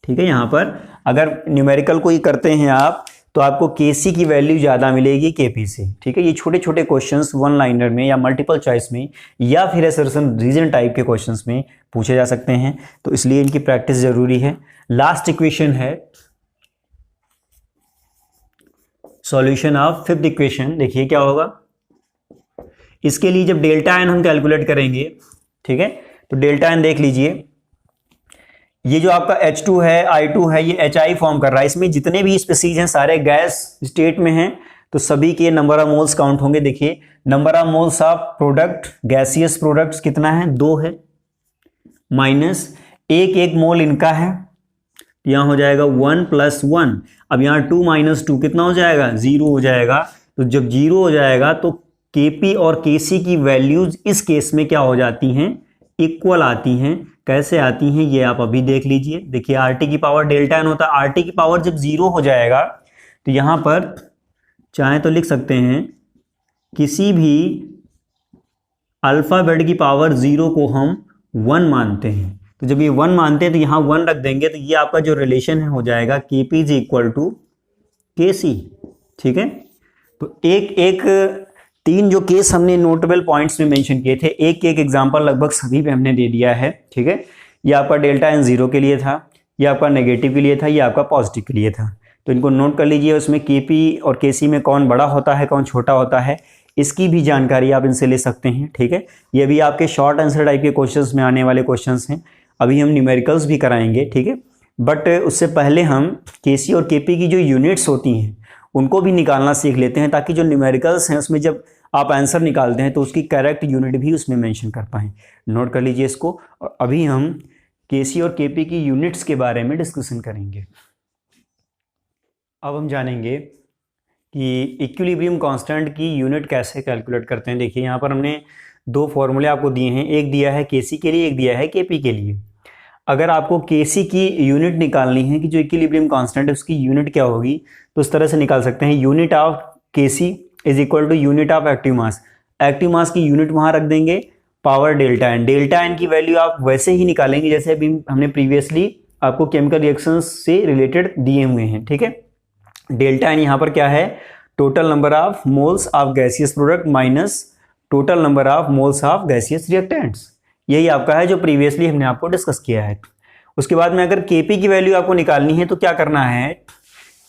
S1: ठीक है। यहां पर अगर न्यूमेरिकल कोई करते हैं आप तो आपको केसी की वैल्यू ज्यादा मिलेगी केपी से, ठीक है। ये छोटे छोटे क्वेश्चंस 1 लाइनर में या मल्टीपल चॉइस में या फिर असर्शन रीजन टाइप के क्वेश्चंस में पूछे जा सकते हैं, तो इसलिए इनकी प्रैक्टिस जरूरी है। लास्ट इक्वेशन है सॉल्यूशन ऑफ 5th इक्वेशन। देखिए क्या होगा, इसके लिए जब डेल्टा एन हम कैलकुलेट करेंगे, ठीक है, तो डेल्टा एन देख लीजिए, ये जो आपका H2 है, I2 है, ये HI फॉर्म कर रहा है। इसमें जितने भी स्पीसीज हैं सारे गैस स्टेट में हैं, तो सभी के नंबर ऑफ मोल्स काउंट होंगे। देखिए number of moles of product gaseous products कितना है, 2 है, माइनस 1 मोल इनका है, यहां हो जाएगा 1 + 1। अब यहां 2 - 2 कितना हो जाएगा, 0 हो जाएगा। तो जब 0 हो जाएगा तो केपी और केसी की वैल्यूज इस केस में क्या हो जाती हैं, इक्वल आती हैं। कैसे आती हैं ये आप अभी देख लीजिए। देखिए RT की पावर डेल्टा एन होता है, RT की पावर जब 0 हो जाएगा तो यहां पर चाहे तो लिख सकते हैं किसी भी अल्फाबेट की पावर 0 को हम 1 मानते हैं। तो जब ये 1 मानते हैं तो यहां 1 रख देंगे, तो ये आपका जो रिलेशन है हो जाएगा KP is equal to KC, ठीक है। तो एक 3 जो केस हमने नोटेबल पॉइंट्स में मेंशन किए थे, एक एग्जांपल लगभग सभी पे हमने दे दिया है, ठीक है। ये आपका डेल्टा एन 0 के लिए था, ये आपका नेगेटिव के लिए था, ये आपका पॉजिटिव के लिए था। तो इनको नोट कर लीजिए। उसमें केपी और केसी में कौन बड़ा होता है कौन छोटा होता है, इसकी भी जानकारी आप इनसे ले सकते हैं, ठीक है। ये भी आपके शॉर्ट आंसर टाइप के क्वेश्चंस में आने वाले क्वेश्चंस हैं। अभी हम न्यूमेरिकल्स भी कराएंगे, ठीक है। बट उससे पहले हम केसी और केपी की जो यूनिट्स होती हैं उनको भी निकालना सीख लेते हैं, ताकि जो न्यूमेरिकल्स हैं उसमें जब आप आंसर निकालते हैं तो उसकी करेक्ट यूनिट भी उसमें मेंशन कर पाएँ। नोट कर लीजिए इसको। और अभी हम केसी और केपी की यूनिट्स के बारे में डिस्कशन करेंगे। अब हम जानेंगे कि इक्विलिब्रियम कांस्टेंट की यूनिट कैसे कैलकुलेट करते हैं। देखिए यहाँ पर हमने 2 फॉर्मूले आपको दिए हैं, एक दिया है केसी के लिए, एक दिया है केपी के लिए। अगर आपको केसी की यूनिट निकालनी है कि जो इक्विलिब्रियम कांस्टेंट है उसकी यूनिट क्या होगी, तो इस तरह से निकाल सकते हैं। Unit of KC is equal to unit of active mass. Active mass की यूनिट वहां रख देंगे, power delta N. Delta N की वैल्यू आप वैसे ही निकालेंगे जैसे अभी हमने प्रीवियसली आपको केमिकल रिएक्शंस से रिलेटेड दिए हुए हैं, ठीक है। डेल्टा एन यहाँ पर क्या है, total number of moles of gaseous product minus total number of moles of gaseous reactants. यही आपका है जो प्रीवियसली हमने आपको डिस्कस किया है। उसके बाद में अगर केपी की वैल्यू आपको निकालनी है तो क्या करना है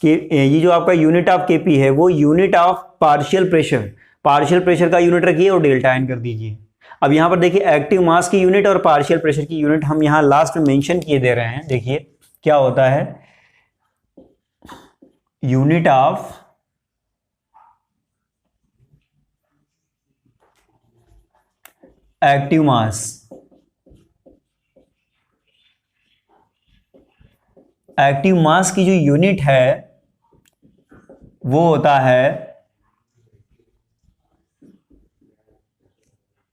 S1: कि ये जो आपका यूनिट ऑफ केपी है वो यूनिट ऑफ पार्शियल प्रेशर का यूनिट रखिए और डेल्टा एन कर दीजिए। अब यहाँ पर देखिए एक्टिव मास की यूनिट और पार्शियल प्रेशर की यूनिट हम यहाँ लास्ट में मेंशन किए दे रहे हैं। देखिए क्या होता है, unit of active mass, active mass की जो यूनिट है वो होता है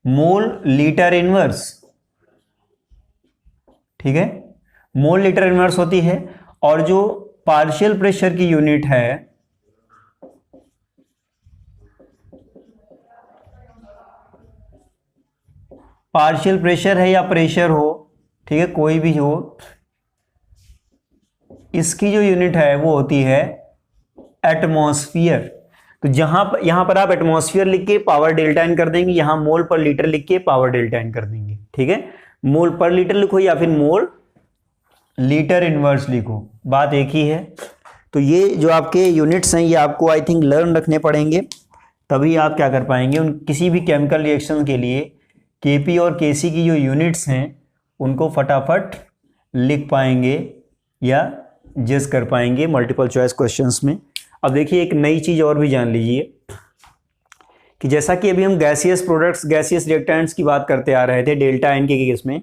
S1: मोल लीटर इनवर्स, ठीक है। मोल लीटर इनवर्स होती है। और जो पार्शियल प्रेशर की यूनिट है पार्शियल प्रेशर है या प्रेशर हो, ठीक है, कोई भी हो, इसकी जो यूनिट है वो होती है एटमॉस्फेयर। तो यहां पर आप एटमॉस्फेयर लिख के पावर डेल्टा एन कर देंगे, यहां मोल पर लीटर लिख के पावर डेल्टा एन कर देंगे, ठीक है। मोल पर लीटर लिखो या फिर मोल लीटर इनवर्स लिखो, बात एक ही है। तो ये जो आपके यूनिट्स हैं ये आपको आई थिंक लर्न रखने पड़ेंगे, तभी आप क्या कर पाएंगे उन किसी भी केमिकल रिएक्शन के लिए केपी और केसी की जो यूनिट्स हैं उनको फटाफट लिख पाएंगे या जज कर पाएंगे मल्टीपल चॉइस क्वेश्चंस में। अब देखिए एक नई चीज़ और भी जान लीजिए कि जैसा कि अभी हम गैसियस प्रोडक्ट्स गैसियस रिएक्टेंट्स की बात करते आ रहे थे डेल्टा एन के केस में,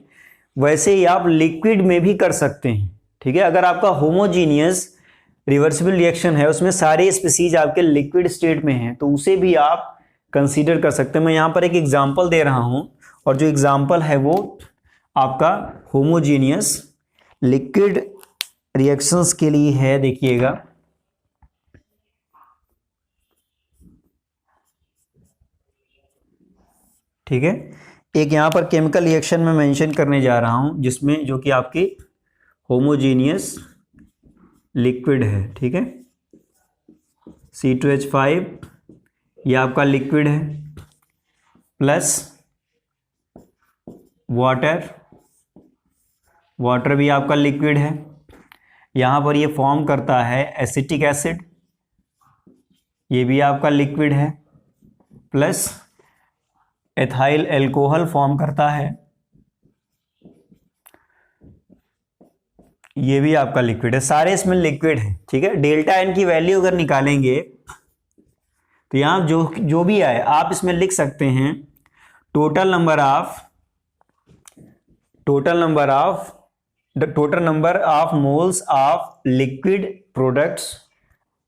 S1: वैसे ही आप लिक्विड में भी कर सकते हैं, ठीक है। अगर आपका होमोजीनियस रिवर्सिबल रिएक्शन है, उसमें सारे स्पीसीज आपके लिक्विड स्टेट में हैं, तो उसे भी आप कंसीडर कर सकते हैं। मैं यहाँ पर एक एग्जांपल दे रहा हूँ और जो एग्जांपल है वो आपका होमोजीनियस लिक्विड रिएक्शंस के लिए है, देखिएगा। ठीक है, एक यहाँ पर केमिकल रिएक्शन में मेंशन करने जा रहा हूँ जिसमें जो कि आपकी होमोजीनियस लिक्विड है, ठीक है। C2H5 ये आपका लिक्विड है प्लस वाटर भी आपका लिक्विड है। यहाँ पर ये फॉर्म करता है एसिटिक एसिड, ये भी आपका लिक्विड है, प्लस एथाइल एल्कोहल फॉर्म करता है, ये भी आपका लिक्विड है, सारे इसमें लिक्विड है, ठीक है। डेल्टा एन की वैल्यू अगर निकालेंगे तो यहाँ जो भी आए आप इसमें लिख सकते हैं total number of moles of liquid products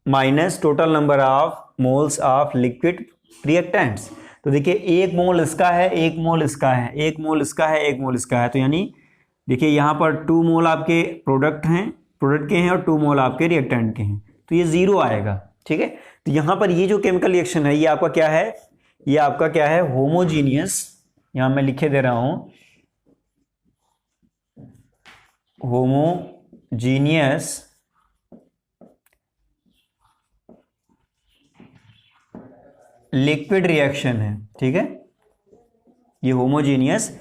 S1: minus total number of moles of liquid reactants. तो देखिए एक मोल इसका है, एक मोल इसका है, एक मोल इसका है, एक मोल इसका है, तो यानी देखिए यहाँ पर 2 मोल आपके प्रोडक्ट के हैं और 2 मोल आपके रिएक्टेंट के हैं, तो ये 0 आएगा, ठीक है। तो यहाँ पर ये जो केमिकल रिएक्शन है ये आपका क्या है, ये आपका क्या है, होमोजीनियस, यहाँ मैं लिखे दे रहा हूँ होमोजीनियस लिक्विड रिएक्शन है, ठीक है। ये होमोजीनियस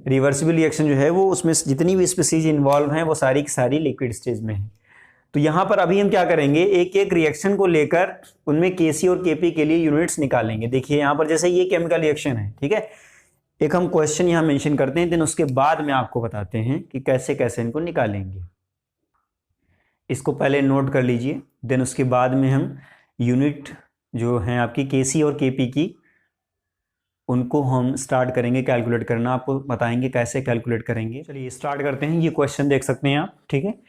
S1: रिवर्सिबल रिएक्शन जो है वो उसमें जितनी भी स्पीसीज इन्वॉल्व हैं वो सारी की सारी लिक्विड स्टेज में है। तो यहाँ पर अभी हम क्या करेंगे, एक एक रिएक्शन को लेकर उनमें केसी और केपी के लिए यूनिट्स निकालेंगे। देखिए यहाँ पर जैसे ये केमिकल रिएक्शन है, ठीक है, एक हम क्वेश्चन यहाँ मेंशन करते हैं, देन उसके बाद में आपको बताते हैं कि कैसे कैसे इनको निकालेंगे। इसको पहले नोट कर लीजिए, देन उसके बाद में हम यूनिट जो हैं आपकी केसी और केपी की उनको हम स्टार्ट करेंगे कैलकुलेट करना, आपको बताएंगे कैसे कैलकुलेट करेंगे। चलिए स्टार्ट करते हैं। ये क्वेश्चन देख सकते हैं आप, ठीक है।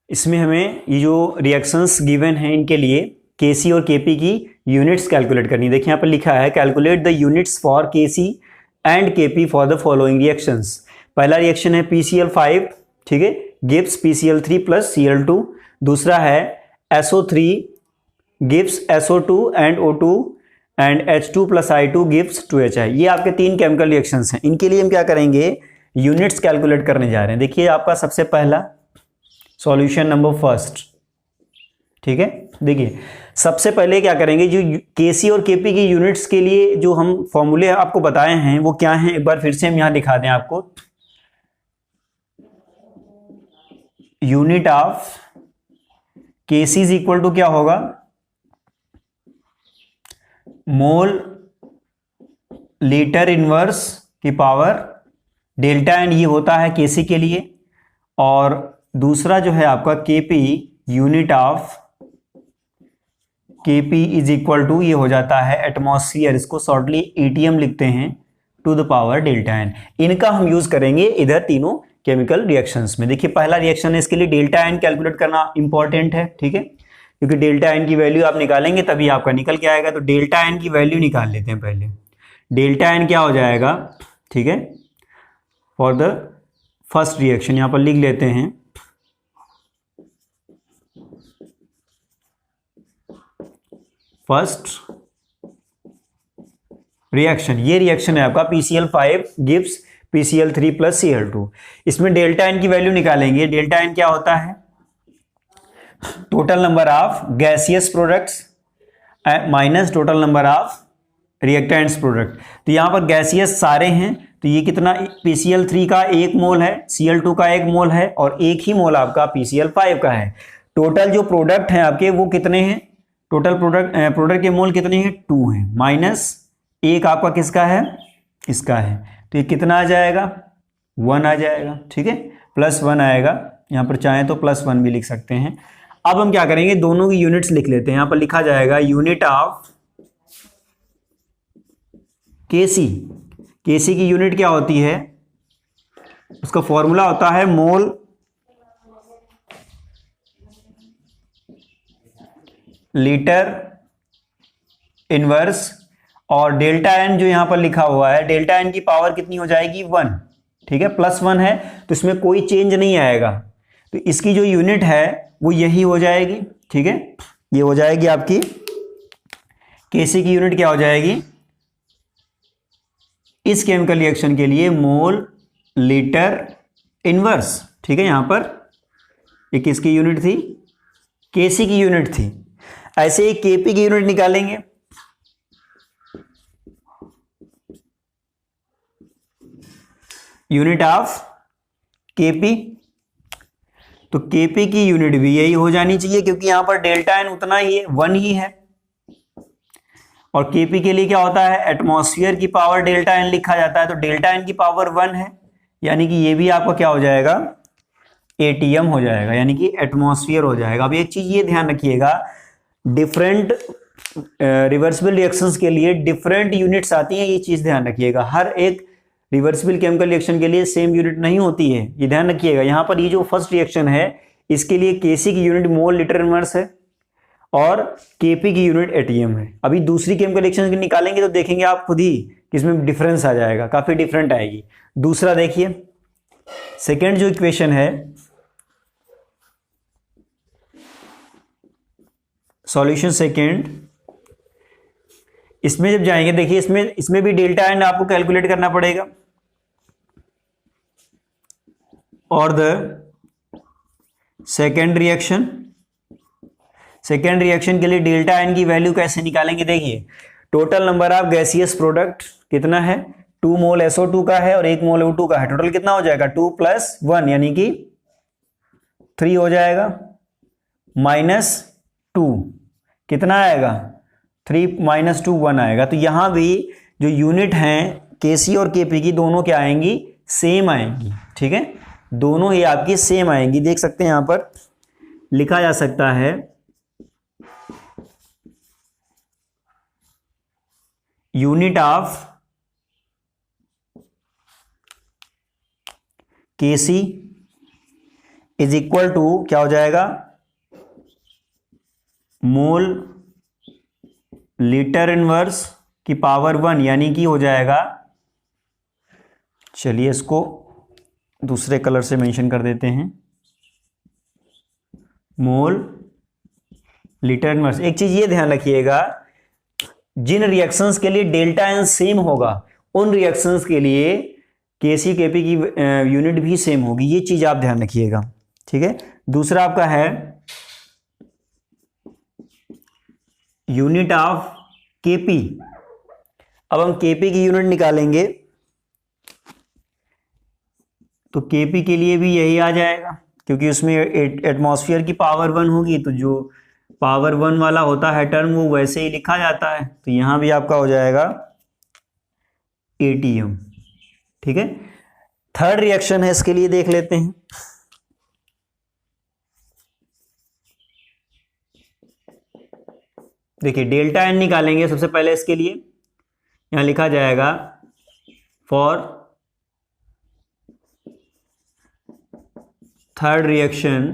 S1: इसमें हमें ये जो रिएक्शंस गिवन हैं इनके लिए केसी और केपी की यूनिट्स कैलकुलेट करनी है। देखिए यहाँ पर लिखा है calculate the units for KC and KP for the following reactions. पहला रिएक्शन है PCl5, ठीक है, गिव्स PCl3 प्लस Cl2। दूसरा है SO3 gives SO2 and O2 and H2 plus I2 gives 2HI। ये आपके 3 केमिकल रिएक्शंस हैं। इनके लिए हम क्या करेंगे, यूनिट्स कैलकुलेट करने जा रहे हैं। देखिए आपका सबसे पहला सॉल्यूशन नंबर फर्स्ट, ठीक है। देखिए सबसे पहले क्या करेंगे, जो केसी और केपी की यूनिट्स के लिए जो हम फॉर्मूले आपको बताए हैं वो क्या हैं, एक बार फिर से हम यहां दिखा दें आपको। Unit of KC is equal to क्या होगा, मोल लीटर इनवर्स की पावर डेल्टा एन, ये होता है केसी के लिए। और दूसरा जो है आपका KP, unit of KP is equal to ये हो जाता है एटमॉस्फेयर, इसको शॉर्टली एटीएम लिखते हैं, to the power delta N. इनका हम यूज करेंगे इधर तीनों केमिकल रिएक्शंस में। देखिए पहला रिएक्शन है, इसके लिए डेल्टा एन कैलकुलेट करना इंपॉर्टेंट है, ठीक है, क्योंकि डेल्टा एन की वैल्यू आप निकालेंगे तभी आपका निकल के आएगा। तो डेल्टा एन की वैल्यू निकाल लेते हैं पहले। डेल्टा एन क्या हो जाएगा, ठीक है, फॉर द फर्स्ट रिएक्शन यहाँ पर लिख लेते हैं फर्स्ट रिएक्शन, ये रिएक्शन है आपका PCl5 gives PCl3 plus Cl2। इसमें डेल्टा एन की वैल्यू निकालेंगे। डेल्टा एन क्या होता है? Total number of gaseous products minus total number of reactants product. तो यहां पर गैसियस सारे हैं, तो ये कितना, PCl3 का 1 मोल है, Cl2 का 1 मोल है और 1 ही मोल आपका PCl5 का है। टोटल जो प्रोडक्ट हैं आपके वो कितने हैं? टोटल प्रोडक्ट के मोल कितने हैं? 2 हैं, माइनस 1 आपका किसका है? इसका है। तो ये कितना आ जाएगा? 1 आ जाएगा, ठीक है, +1 आएगा। यहां पर चाहें तो +1 भी लिख सकते हैं। अब हम क्या करेंगे, दोनों की यूनिट्स लिख लेते हैं। यहां पर लिखा जाएगा यूनिट ऑफ केसी। केसी की यूनिट क्या होती है? उसका फॉर्मूला होता है मोल लीटर इनवर्स, और डेल्टा एन जो यहां पर लिखा हुआ है, डेल्टा एन की पावर कितनी हो जाएगी? 1, ठीक है, +1 है तो इसमें कोई चेंज नहीं आएगा। तो इसकी जो यूनिट है वो यही हो जाएगी, ठीक है, ये हो जाएगी आपकी केसी की यूनिट क्या हो जाएगी इस केमिकल रिएक्शन के लिए? मोल लीटर इनवर्स, ठीक है। यहां पर ये किसकी यूनिट थी? केसी की यूनिट थी। ऐसे ही केपी की यूनिट निकालेंगे। यूनिट ऑफ केपी, तो केपी की यूनिट भी यही हो जानी चाहिए क्योंकि यहां पर डेल्टा एन उतना ही है, 1 ही है। और केपी के लिए क्या होता है? एटमॉस्फेयर की पावर डेल्टा एन लिखा जाता है, तो डेल्टा एन की पावर 1 है, यानी कि ये भी आपका क्या हो जाएगा? एटीएम हो जाएगा, यानी कि एटमॉस्फेयर हो जाएगा। अब एक चीज ये ध्यान रखिएगा, डिफरेंट रिवर्सिबल रिएक्शंस के लिए डिफरेंट यूनिट्स आती हैं, ये चीज ध्यान रखिएगा। हर एक रिवर्सिबल केमिकल रिएक्शन के लिए सेम यूनिट नहीं होती है, ये ध्यान रखिएगा। यहां पर ये जो फर्स्ट रिएक्शन है इसके लिए केसी की यूनिट मोल लीटर इनवर्स है और केपी की यूनिट एटीएम है। अभी दूसरी केमिकल रिएक्शन निकालेंगे तो देखेंगे आप खुद ही कि इसमें डिफरेंस आ जाएगा, काफी डिफरेंट आएगी। दूसरा देखिए, सेकेंड जो इक्वेशन है, सॉल्यूशन सेकेंड, इसमें जब जाएंगे देखिए इसमें भी डेल्टा एन आपको कैलकुलेट करना पड़ेगा। और द सेकेंड रिएक्शन के लिए डेल्टा एन की वैल्यू कैसे निकालेंगे? देखिए total number of gaseous product कितना है? 2 मोल SO2 का है और 1 मोल O2 का है। टोटल कितना हो जाएगा? 2 + 1 यानी कि 3 हो जाएगा, -2 कितना आएगा? 3 - 2 1 आएगा। तो यहां भी जो यूनिट हैं केसी और केपी की दोनों क्या आएंगी? सेम आएंगी, ठीक है, दोनों ही आपकी सेम आएंगी। देख सकते हैं यहां पर लिखा जा सकता है unit of KC is equal to क्या हो जाएगा? मोल लीटर इनवर्स की पावर 1, यानी कि हो जाएगा, चलिए इसको दूसरे कलर से मेंशन कर देते हैं, मोल लीटर इनवर्स। एक चीज ये ध्यान रखिएगा, जिन रिएक्शंस के लिए डेल्टा एन सेम होगा उन रिएक्शंस के लिए केसी केपी की यूनिट भी सेम होगी, ये चीज आप ध्यान रखिएगा, ठीक है। दूसरा आपका है यूनिट ऑफ केपी। अब हम केपी की यूनिट निकालेंगे तो केपी के लिए भी यही आ जाएगा क्योंकि उसमें एटमॉस्फेयर की पावर 1 होगी, तो जो पावर 1 वाला होता है टर्म वो वैसे ही लिखा जाता है। तो यहां भी आपका हो जाएगा एटीएम, ठीक है। थर्ड रिएक्शन है, इसके लिए देख लेते हैं। देखिए डेल्टा एन निकालेंगे सबसे पहले। इसके लिए यहां लिखा जाएगा for third reaction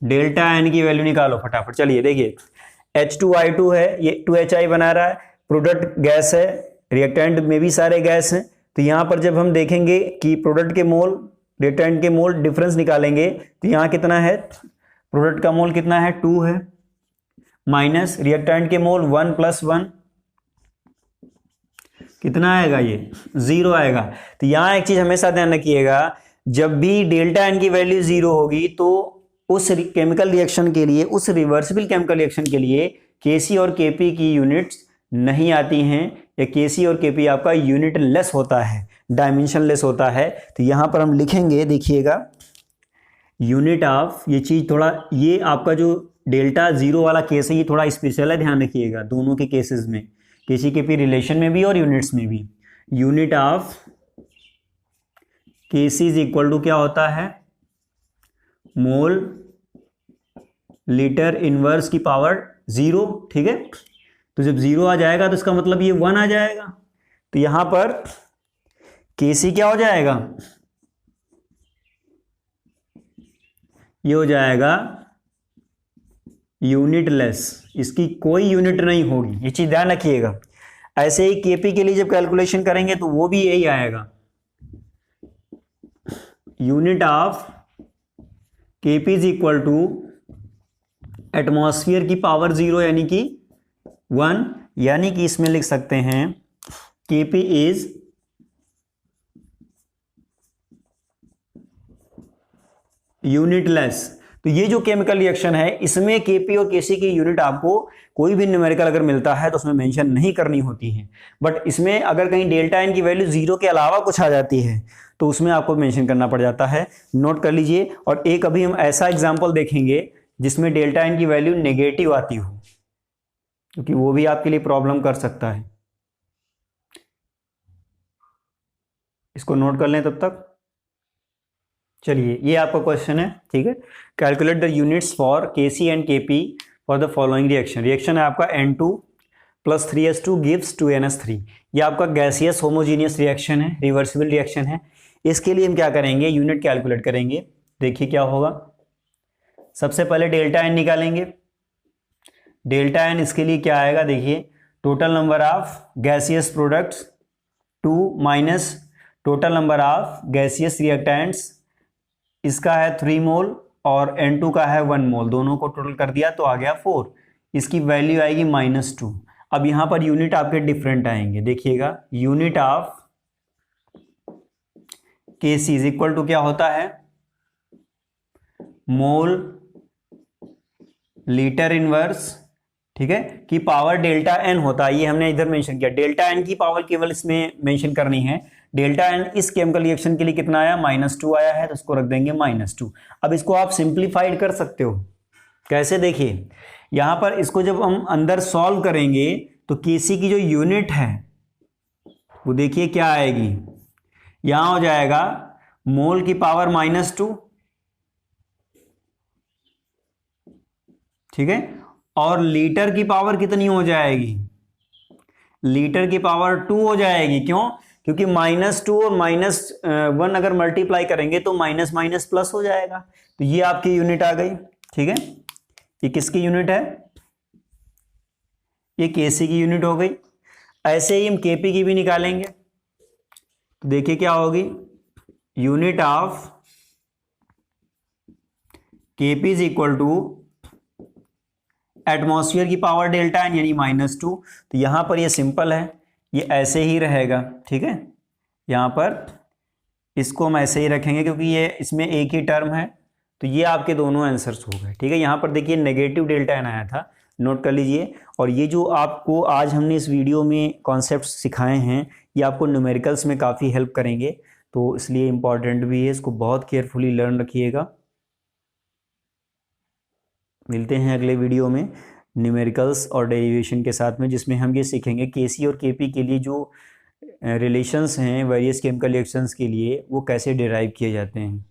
S1: delta N की वैल्यू निकालो फटाफट। चलिए देखिए H2I2 है, ये 2HI बना रहा है, प्रोडक्ट गैस है, रिएक्टेंट में भी सारे गैस हैं। तो यहां पर जब हम देखेंगे कि प्रोडक्ट के मोल रिएक्टेंट के मोल डिफरेंस निकालेंगे तो यहां कितना है? प्रोडक्ट का मोल कितना है? 2 है, माइनस रिएक्टेंट के मोल 1 + 1 कितना आएगा, ये 0 आएगा। तो यहाँ एक चीज हमेशा ध्यान रखिएगा, जब भी डेल्टा एन की वैल्यू 0 होगी तो उस केमिकल रिएक्शन के लिए, उस रिवर्सिबल केमिकल रिएक्शन के लिए केसी और केपी की यूनिट्स नहीं आती हैं, या केसी और केपी आपका यूनिट लेस होता है, डायमेंशन लेस होता है। तो यहाँ पर हम लिखेंगे, देखिएगा, यूनिट ऑफ, ये चीज थोड़ा, ये आपका जो डेल्टा 0 वाला केस है ये थोड़ा स्पेशल है, ध्यान रखिएगा दोनों के केसेस में, केसी केपी रिलेशन में भी और यूनिट्स में भी। Unit of KC is equal to क्या होता है, मोल लीटर इनवर्स की पावर 0, ठीक है। तो जब 0 आ जाएगा तो इसका मतलब ये 1 आ जाएगा। तो यहां पर केसी क्या हो जाएगा, ये हो जाएगा यूनिट लेस, इसकी कोई यूनिट नहीं होगी, ये चीज ध्यान रखिएगा। ऐसे ही केपी के लिए जब कैलकुलेशन करेंगे तो वो भी यही आएगा, unit of KP is equal to atmosphere की पावर 0 यानी कि 1, यानी कि इसमें लिख सकते हैं केपी इज यूनिट लेस। तो ये जो केमिकल रिएक्शन है इसमें केपी और केसी की यूनिट आपको कोई भी न्यूमेरिकल अगर मिलता है तो उसमें मेंशन नहीं करनी होती है, बट इसमें अगर कहीं डेल्टा एन की वैल्यू 0 के अलावा कुछ आ जाती है तो उसमें आपको मेंशन करना पड़ जाता है, नोट कर लीजिए। और एक अभी हम ऐसा एग्जाम्पल देखेंगे जिसमें डेल्टा एन की वैल्यू नेगेटिव आती हो, क्योंकि वो भी आपके लिए प्रॉब्लम कर सकता है। इसको नोट कर लें तब तक। चलिए, ये आपका क्वेश्चन है, ठीक है। Calculate the units for KC and KP for the following reaction. Reaction है आपका N2 + 3S2 गिव्स 2NS3। ये आपका गैसियस होमोजीनियस रिएक्शन है, रिवर्सिबल रिएक्शन है। इसके लिए हम क्या करेंगे, यूनिट कैलकुलेट करेंगे। देखिए क्या होगा, सबसे पहले डेल्टा एन निकालेंगे। डेल्टा एन इसके लिए क्या आएगा, देखिए, total number of gaseous products 2 minus total number of gaseous reactants, इसका है 3 मोल और N2 का है 1 मोल, दोनों को टोटल कर दिया तो आ गया 4। इसकी वैल्यू आएगी -2। अब यहां पर यूनिट आपके डिफरेंट आएंगे, देखिएगा, unit of KC is equal to क्या होता है, मोल लीटर इनवर्स, ठीक है, की पावर डेल्टा एन होता है। ये हमने इधर मेंशन किया, डेल्टा एन की पावर केवल इसमें मेंशन करनी है। डेल्टा एन इस केमिकल रिएक्शन के लिए कितना आया, -2 आया है, तो इसको रख देंगे -2। अब इसको आप सिंप्लीफाइड कर सकते हो, कैसे, देखिए, यहां पर इसको जब हम अंदर सॉल्व करेंगे तो केसी की जो यूनिट है वो देखिए क्या आएगी, यहां हो जाएगा मोल की पावर -2, ठीक है, और लीटर की पावर कितनी हो जाएगी, लीटर की पावर 2 हो जाएगी। क्यों, क्योंकि -2 और -1 अगर मल्टीप्लाई करेंगे तो माइनस माइनस प्लस हो जाएगा। तो ये आपकी यूनिट आ गई, ठीक है। ये किसकी यूनिट है, ये केसी की यूनिट हो गई। ऐसे ही हम केपी की भी निकालेंगे, तो देखिए क्या होगी, unit of KP is equal to atmosphere की पावर डेल्टा एन यानी -2। तो यहां पर ये सिंपल है, ये ऐसे ही रहेगा, ठीक है। यहां पर इसको हम ऐसे ही रखेंगे क्योंकि ये इसमें एक ही टर्म है, तो ये आपके दोनों आंसर्स हो गए, ठीक है। यहां पर देखिए नेगेटिव डेल्टा एन आया था, नोट कर लीजिए। और ये जो आपको आज हमने इस वीडियो में कॉन्सेप्ट सिखाए हैं ये आपको न्यूमेरिकल्स में काफ़ी हेल्प करेंगे, तो इसलिए इम्पॉर्टेंट भी है, इसको बहुत केयरफुली लर्न रखिएगा। मिलते हैं अगले वीडियो में न्यूमेरिकल्स और डेरिवेशन के साथ में, जिसमें हम ये सीखेंगे केसी और केपी के लिए जो रिलेशंस हैं वेरियस केमिकल रिएक्शंस के लिए वो कैसे डिराइव किए जाते हैं।